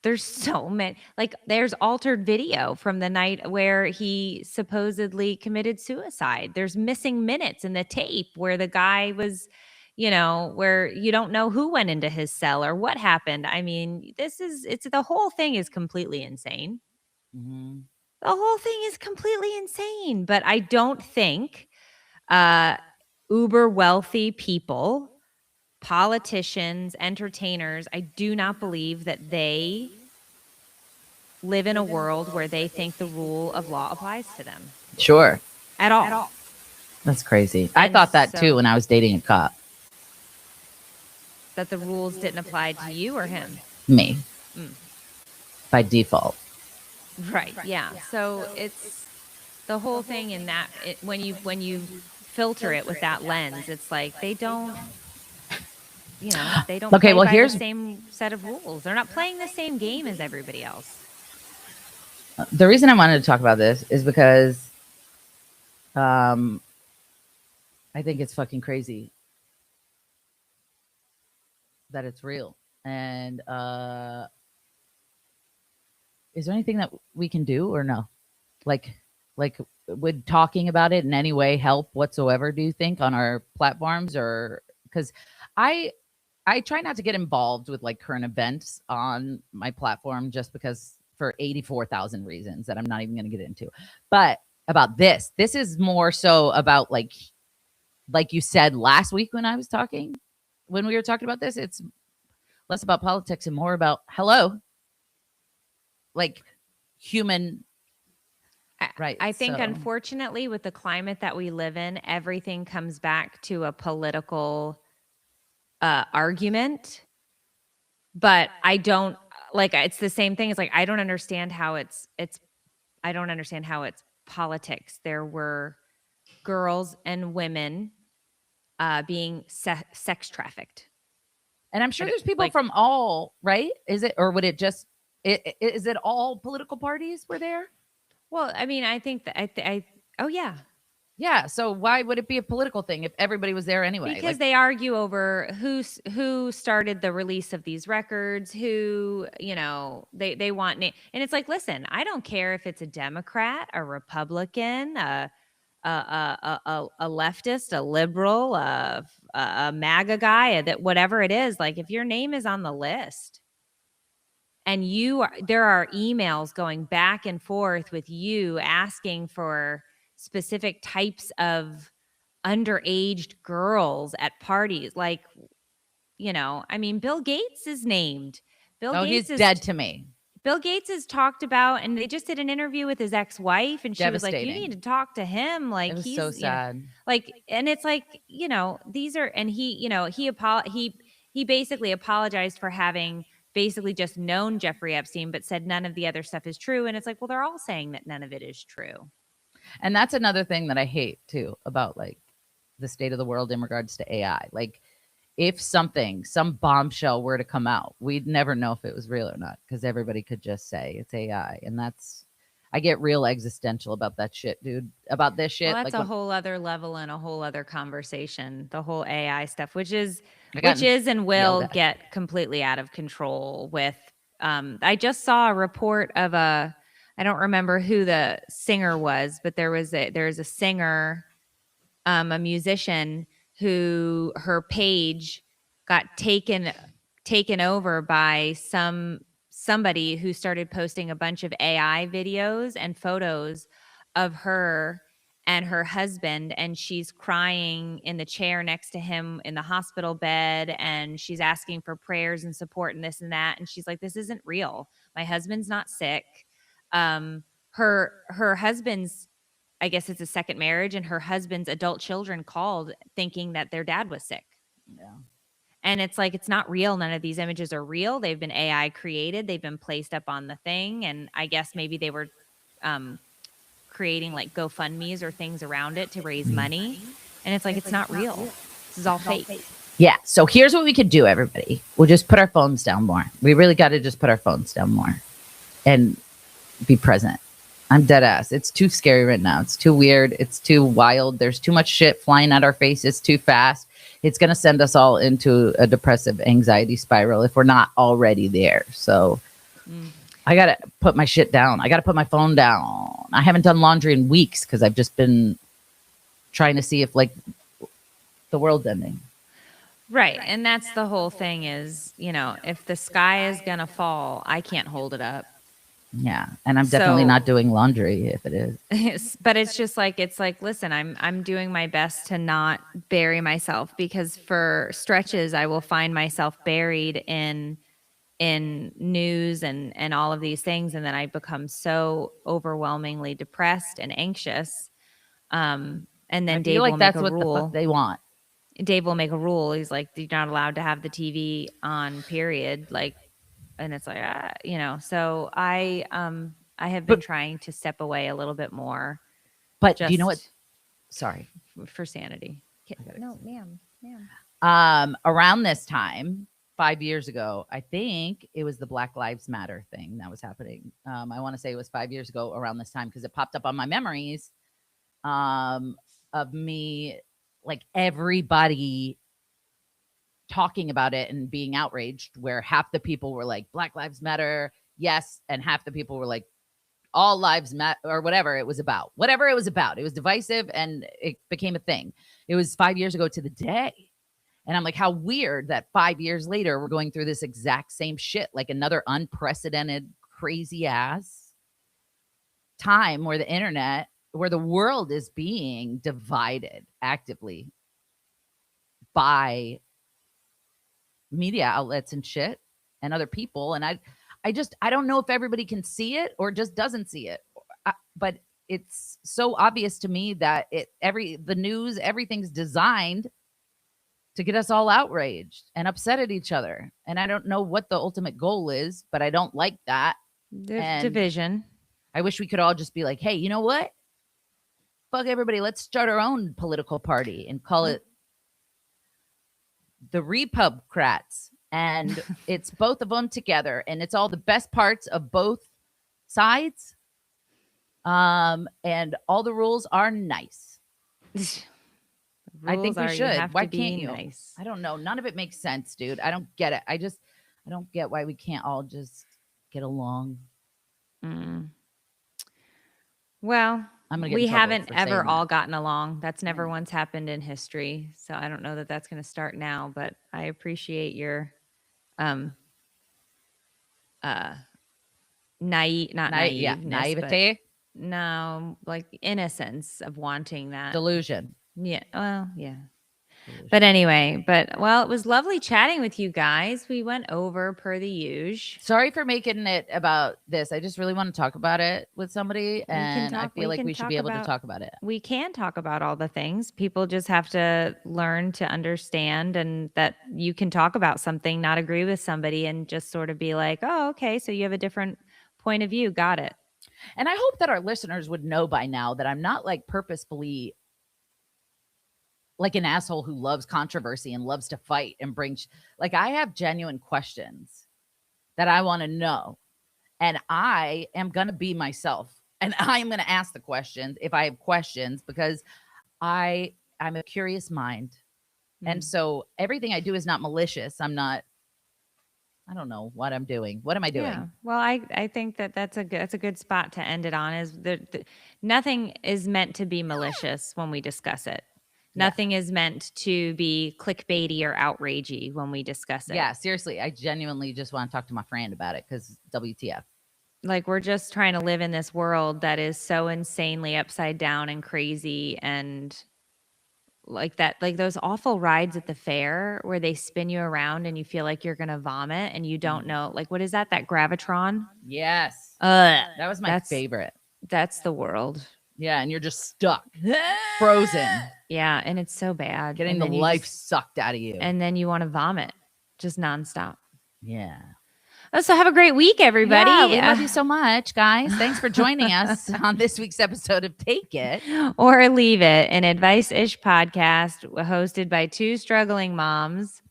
there's so many, like, there's altered video from the night where he supposedly committed suicide. There's missing minutes in the tape where the guy was, where you don't know who went into his cell or what happened. I mean, the whole thing is completely insane. Mm-hmm. The whole thing is completely insane. But I don't think uber wealthy people, politicians, entertainers, I do not believe that they live in a world where they think the rule of law applies to them Sure. at all. That's crazy. I And thought that so- too when I was dating a cop. That the rules didn't apply to you or him. Me. Mm. By default. Right. Yeah. So it's the whole thing in that when you filter it with that lens, it's like they don't Okay, play well, by here's- the same set of rules. They're not playing the same game as everybody else. The reason I wanted to talk about this is because I think it's fucking crazy that it's real. And is there anything that we can do or no? Like would talking about it in any way help whatsoever, do you think, on our platforms? Or because I try not to get involved with like current events on my platform just because for 84,000 reasons that I'm not even going to get into. But about this is more so about like you said last week when we were talking about this, it's less about politics and more about like human Right. I think, So- unfortunately, with the climate that we live in, everything comes back to a political argument. But I don't like. It's the same thing. It's like I don't understand how it's. I don't understand how it's politics. There were girls and women being sex trafficked. And I'm sure I don't- there's people like- from all, right? Is it, or would it just, is it all political parties were there? Well, I mean, I think that oh yeah, Yeah. So why would it be a political thing if everybody was there anyway? because Like, they argue over who started the release of these records, who, they want and it's like, listen, I don't care if it's a Democrat, a Republican, a leftist, a liberal, a MAGA guy, that whatever it is, like if your name is on the list and there are emails going back and forth with you asking for specific types of underaged girls at parties, like, I mean, Bill Gates is named. oh, he's dead to me. Bill Gates has talked about, and they just did an interview with his ex-wife, and she was like, "You need to talk to him." Like, It was he's so sad. like, and it's like, these are, and he basically apologized for having basically just known Jeffrey Epstein, but said none of the other stuff is true. And it's like, well, they're all saying that none of it is true. And that's another thing that I hate too about like the state of the world in regards to AI. Like, if some bombshell were to come out, we'd never know if it was real or not because everybody could just say it's AI. And I get real existential about that shit, dude. About this shit. Well, that's like a whole other level and a whole other conversation. The whole AI stuff, which is got and will yelled at. get completely out of control. With, I just saw a report of I don't remember who the singer was, but there's a singer, a musician who her page got taken over by somebody who started posting a bunch of AI videos and photos of her and her husband, and she's crying in the chair next to him in the hospital bed, and she's asking for prayers and support and this and that, and she's like, this isn't real. My husband's not sick. Her husband's, I guess it's a second marriage, and her husband's adult children called thinking that their dad was sick. Yeah. And it's like, it's not real. None of these images are real. They've been AI created. They've been placed up on the thing. And I guess maybe they were creating like GoFundMes or things around it to raise money. And it's like, it's not real. This is all fake. Yeah. So here's what we could do, everybody. We'll just put our phones down more. We really got to just put our phones down more and be present. I'm dead ass. It's too scary right now. It's too weird. It's too wild. There's too much shit flying at our faces too fast. It's going to send us all into a depressive anxiety spiral if we're not already there. So I got to put my shit down. I got to put my phone down. I haven't done laundry in weeks because I've just been trying to see if like the world's ending. Right. And that's the whole thing is, if the sky is going to fall, I can't hold it up. Yeah. And I'm definitely not doing laundry if it is. But it's just like, listen, I'm doing my best to not bury myself, because for stretches I will find myself buried in news and all of these things. And then I become so overwhelmingly depressed and anxious. And then Dave will make a rule. They want. Dave will make a rule. He's like, you're not allowed to have the TV on, period. Like, and it's like, so I have been trying to step away a little bit more. But do you know what? Sorry. For sanity. No, ma'am. Around this time, 5 years ago, I think it was the Black Lives Matter thing that was happening. I want to say it was 5 years ago around this time, because it popped up on my memories of me, like everybody talking about it and being outraged, where half the people were like, Black Lives Matter, yes, and half the people were like, all lives matter, or whatever it was about. It was divisive, and it became a thing. It was 5 years ago to the day. And I'm like, how weird that 5 years later, we're going through this exact same shit, like another unprecedented, crazy ass time where the world is being divided actively by media outlets and shit and other people. And I don't know if everybody can see it or just doesn't see it. But it's so obvious to me that the news, everything's designed to get us all outraged and upset at each other. And I don't know what the ultimate goal is, but I don't like that. And Division. I wish we could all just be like, hey, you know what? Fuck everybody. Let's start our own political party and call it the Repubcrats. And it's both of them together. And it's all the best parts of both sides. And all the rules are nice. I think we should. Why can't you? Nice. I don't know. None of it makes sense, dude. I don't get it. I don't get why we can't all just get along. Well, we haven't ever saying all that. gotten along. That's never once happened in history. So I don't know that that's going to start now, but I appreciate your naivete, no, like innocence of wanting that. delusion. Yeah. Well, yeah. But anyway, it was lovely chatting with you guys. We went over per the usual. Sorry for making it about this. I just really want to talk about it with somebody, and I feel like we should be able to talk about it. We can talk about all the things. People just have to learn to understand, and that you can talk about something, not agree with somebody, and just sort of be like, oh, okay, so you have a different point of view. Got it. And I hope that our listeners would know by now that I'm not like purposefully like an asshole who loves controversy and loves to fight and like I have genuine questions that I want to know, and I am going to be myself, and I'm going to ask the questions if I have questions, because I'm a curious mind. And so everything I do is not malicious. I don't know what I'm doing. What am I doing? Yeah. Well, I think that's a good spot to end it on. Is nothing is meant to be malicious when we discuss it. Nothing is meant to be clickbaity or outragey when we discuss it. Yeah, seriously. I genuinely just want to talk to my friend about it, because WTF. Like, we're just trying to live in this world that is so insanely upside down and crazy, and like that, like those awful rides at the fair where they spin you around and you feel like you're gonna vomit and you don't know, like, what is that Gravitron? Yes. That was my favorite. That's the world. Yeah, and you're just stuck, frozen. Yeah, and it's so bad. Getting the life sucked out of you. And then you want to vomit just nonstop. Yeah. Oh, so have a great week, everybody. Yeah, we love you so much, guys. Thanks for joining us on this week's episode of Take It or Leave It, an advice-ish podcast hosted by two struggling moms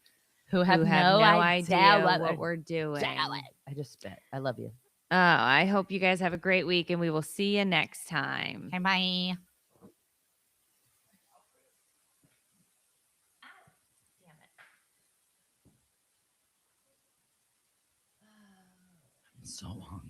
who have no idea what we're doing. I just spit. I love you. Oh, I hope you guys have a great week, and we will see you next time. Okay, bye. So hungry.